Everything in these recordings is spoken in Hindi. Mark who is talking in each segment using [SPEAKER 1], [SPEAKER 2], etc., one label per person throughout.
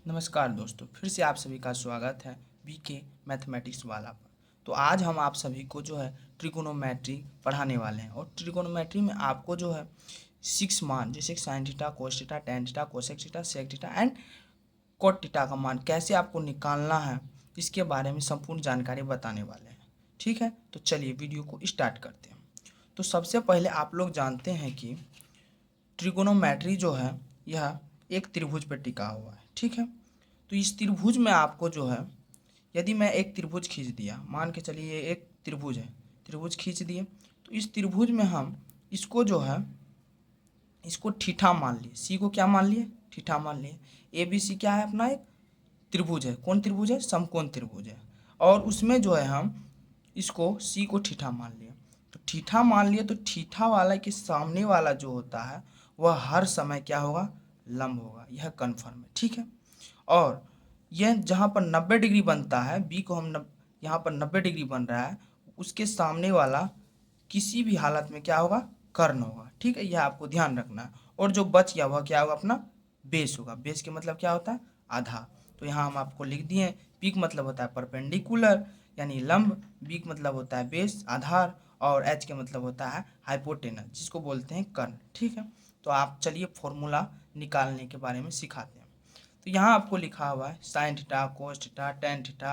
[SPEAKER 1] नमस्कार दोस्तों, फिर से आप सभी का स्वागत है बीके मैथमेटिक्स वाला पर। तो आज हम आप सभी को जो है ट्रिगोनोमेट्री पढ़ाने वाले हैं। और ट्रिगोनोमेट्री में आपको जो है 6 मान, जैसे sine theta, cos theta, tan theta, cosec theta, sec theta and cot theta का मान कैसे आपको निकालना है, इसके बारे में संपूर्ण जानकारी बताने वाले हैं। ठीक है, तो चलिए वीडियो को स्टार्ट करते हैं। तो सबसे पहले आप लोग जानते हैं कि ट्रिगोनोमेट्री जो है यह एक त्रिभुज पर टिका हुआ है। ठीक है, तो इस त्रिभुज में आपको जो है, यदि मैं एक त्रिभुज खींच दिया, मान के चलिए ये एक त्रिभुज है, त्रिभुज खींच दिए, तो इस त्रिभुज में हम इसको जो है, इसको ठीठा मान लिए, सी को क्या मान लिए, ठीठा मान लिए। ए बी सी क्या है, अपना एक त्रिभुज है। कौन त्रिभुज है, समकोण त्रिभुज है। और उसमें जो है हम इसको सी को ठीठा मान लिए। तो ठीठा मान लिए, तो ठीठा वाला के सामने वाला जो होता है वह हर समय क्या होगा, लंब होगा। यह कन्फर्म है। ठीक है, और यह जहाँ पर 90 डिग्री बनता है, बी को हम यहाँ पर 90 डिग्री बन रहा है, उसके सामने वाला किसी भी हालत में क्या होगा, कर्ण होगा। ठीक है, यह आपको ध्यान रखना है। और जो बच गया वह क्या होगा, अपना बेस होगा। बेस के मतलब क्या होता है, आधा। तो यहाँ हम आपको लिख दिए, पी का मतलब होता है परपेंडिकुलर यानी लंब, बी का मतलब होता है बेस आधार, और एच के मतलब होता है हाइपोटेनस, जिसको बोलते हैं कर्ण। ठीक है, तो आप चलिए फॉर्मूला निकालने के बारे में सिखाते हैं। तो यहाँ आपको लिखा हुआ है sine theta, cos theta, tan theta,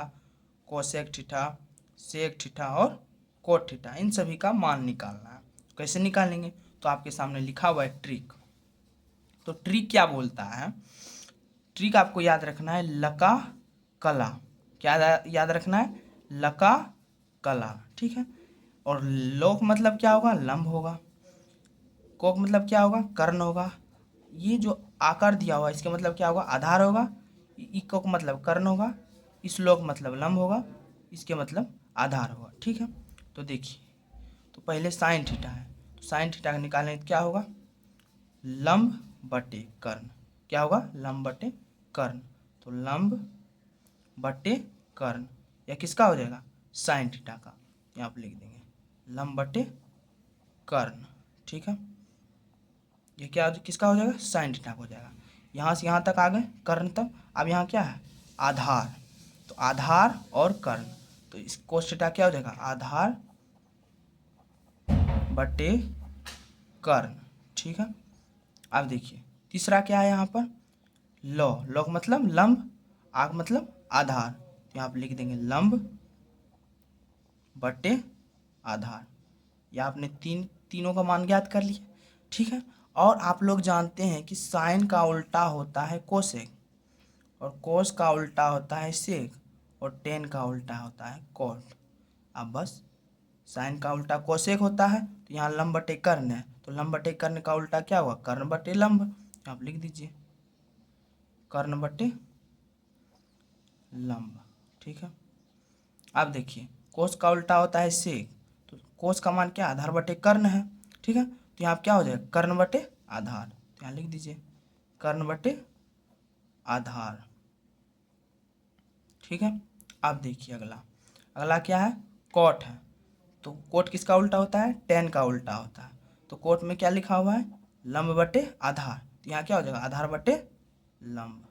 [SPEAKER 1] cosec theta, sec theta और कोट थीटा, इन सभी का मान निकालना है। कैसे निकालेंगे, तो आपके सामने लिखा हुआ है ट्रिक। तो ट्रिक क्या बोलता है, ट्रिक आपको याद रखना है लका कला। क्या याद रखना है, लका कला। ठीक है, और लोक मतलब क्या होगा, लंब होगा। कोक मतलब क्या होगा, कर्ण होगा। ये जो आकार दिया हुआ इसके मतलब क्या होगा, आधार होगा। इको का मतलब कर्ण होगा, श्लोक मतलब लंब होगा, इसके मतलब आधार होगा। ठीक है, तो देखिए, तो पहले साइन थीटा है, तो साइन थीटा का निकालने क्या होगा, लंब बटे कर्ण। क्या होगा, लंब बटे कर्ण। तो लंब बटे कर्ण, यह किसका हो जाएगा, साइन थीटा का। यहाँ आप लिख देंगे लंब बटे कर्ण। ठीक है, ये क्या किसका हो जाएगा, साइन थीटा हो जाएगा। यहाँ से यहाँ तक आ गए कर्ण तक। अब यहाँ क्या है, आधार। तो आधार और कर्ण, तो इस कोस थीटा क्या हो जाएगा, आधार बटे कर्ण। ठीक है, अब देखिए तीसरा क्या है यहाँ पर, लौ, लौ का मतलब लंब, आग मतलब आधार। तो यहाँ आप लिख देंगे लंब बटे आधार। या आपने तीनों का मान ज्ञात कर लिया। ठीक है, और आप लोग जानते हैं कि साइन का उल्टा होता है कोसेक, और कोस का उल्टा होता है सेक, और टेन का उल्टा होता है कॉट। अब बस साइन का उल्टा कोसेक होता है, तो यहाँ लंब बटे कर्ण है, तो लंब बटे कर्ण का उल्टा क्या हुआ, कर्ण बटे लंब। आप लिख दीजिए कर्ण बटे लंब। ठीक है, अब देखिए कोस का उल्टा होता है सेक, तो कोस का मान क्या, आधार बटे कर्ण है। ठीक है, तो यहाँ क्या हो जाएगा, कर्ण बटे आधार। तो यहाँ लिख दीजिए कर्ण बटे आधार। ठीक है, अब देखिए अगला, अगला क्या है, कोट है। तो कोट किसका उल्टा होता है, टेन का उल्टा होता है। तो कोट में क्या लिखा हुआ है, लंब बटे आधार। तो यहाँ क्या हो जाएगा, आधार बटे लंब,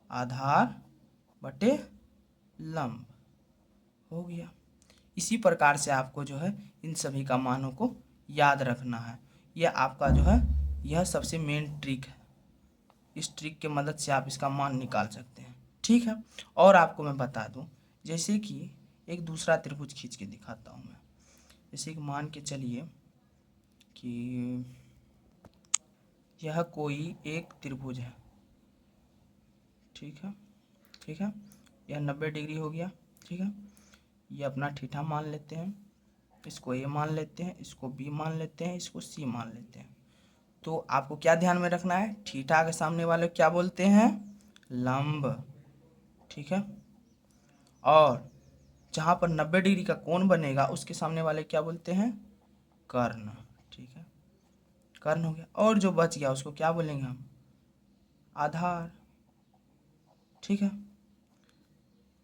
[SPEAKER 1] आधार बटे लंब हो गया। इसी प्रकार से आपको जो है इन सभी का मानों को याद रखना है। यह आपका जो है, यह सबसे मेन ट्रिक है। इस ट्रिक के मदद से आप इसका मान निकाल सकते हैं। ठीक है, और आपको मैं बता दूं, जैसे कि एक दूसरा त्रिभुज खींच के दिखाता हूँ मैं। जैसे कि मान के चलिए कि यह कोई एक त्रिभुज है। ठीक है, ठीक है, यह 90 डिग्री हो गया। ठीक है, ये अपना ठीठा मान लेते हैं, इसको ए मान लेते हैं, इसको बी मान लेते हैं, इसको सी मान लेते हैं। तो आपको क्या ध्यान में रखना है, ठीठा के सामने वाले क्या बोलते हैं, लंब। ठीक है, और जहाँ पर 90 डिग्री का कोण बनेगा उसके सामने वाले क्या बोलते हैं, कर्ण। ठीक है, कर्ण हो गया। और जो बच गया उसको क्या बोलेंगे हम, आधार। ठीक है,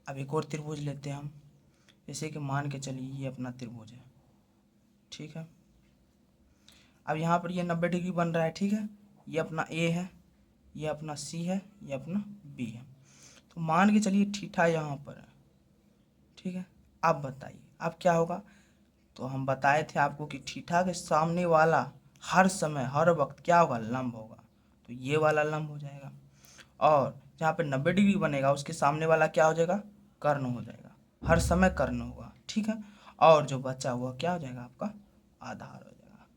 [SPEAKER 1] अब एक और त्रिभुज लेते हैं हम। जैसे कि मान के चलिए ये अपना त्रिभुज है। ठीक है, अब यहाँ पर ये 90 डिग्री बन रहा है। ठीक है, ये अपना ए है, ये अपना सी है, ये अपना बी है। तो मान के चलिए थीटा यहाँ पर है, ठीक है। अब बताइए अब क्या होगा। तो हम बताए थे आपको कि थीटा के सामने वाला हर समय हर वक्त क्या होगा, लंब होगा। तो ये वाला लंब हो जाएगा, और जहाँ पे 90 डिग्री बनेगा उसके सामने वाला क्या हो जाएगा, कर्ण हो जाएगा। हर समय कर्ण होगा, ठीक है। और जो बचा हुआ क्या हो जाएगा, आपका आधार हो जाएगा।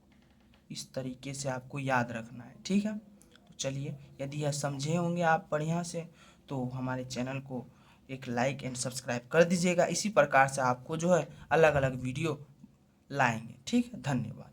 [SPEAKER 1] इस तरीके से आपको याद रखना है, ठीक है। तो चलिए, यदि यह समझे होंगे आप बढ़िया से, तो हमारे चैनल को एक लाइक एंड सब्सक्राइब कर दीजिएगा। इसी प्रकार से आपको जो है अलग अलग वीडियो लाएंगे, ठीक है। धन्यवाद।